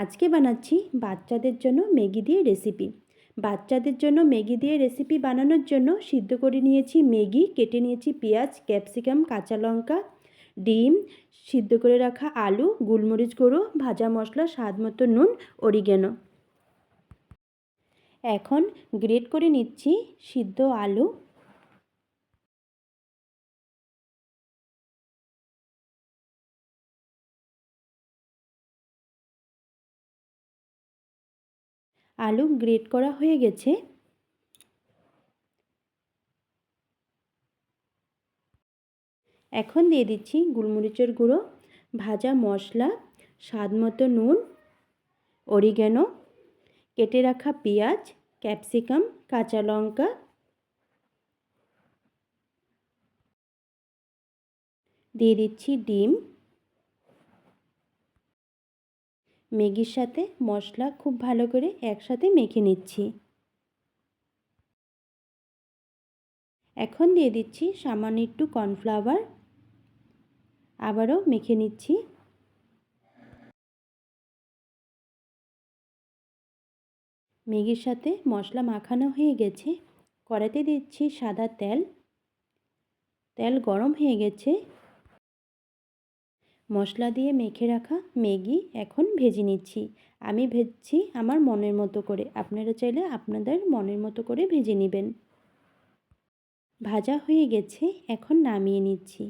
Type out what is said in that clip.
আজকে বানাচ্ছি বাচ্চাদের জন্য ম্যাগি দিয়ে রেসিপি। বাচ্চাদের জন্য ম্যাগি দিয়ে রেসিপি বানানোর জন্য সিদ্ধ করে নিয়েছি ম্যাগি, কেটে নিয়েছি পেঁয়াজ, ক্যাপসিকাম, কাঁচা লঙ্কা, ডিম, সিদ্ধ করে রাখা আলু, গোলমরিচ গুঁড়ো, ভাজা মশলা, স্বাদ মতো নুন, অরিগ্যানো। এখন গ্রেট করে নিচ্ছি সিদ্ধ আলু। আলু গ্রেট করা হয়ে গেছে। এখন দিয়ে দিচ্ছি গোলমরিচের গুঁড়ো, ভাজা মশলা, স্বাদ মতো নুন, অরিগ্যানো, কেটে রাখা পেঁয়াজ, ক্যাপসিকাম, কাঁচা লঙ্কা, দিয়ে দিচ্ছি ডিম। ম্যাগির সাথে মশলা খুব ভালো করে একসাথে মেখে নিচ্ছি। এখন দিয়ে দিচ্ছি সামান্য একটু কর্নফ্লাওয়ার, আবারও মেখে নিচ্ছি। ম্যাগির সাথে মশলা মাখানো হয়ে গেছে। কড়াইতে দিচ্ছি সাদা তেল। তেল গরম হয়ে গেছে। মশলা দিয়ে মেখে রাখা ম্যাগি এখন ভেজে নিচ্ছি। আমি ভেজছি আমার মনের মতো করে, আপনারা চাইলে আপনাদের মনের মতো করে ভেজে নেবেন। ভাজা হয়ে গেছে, এখন নামিয়ে নিচ্ছি।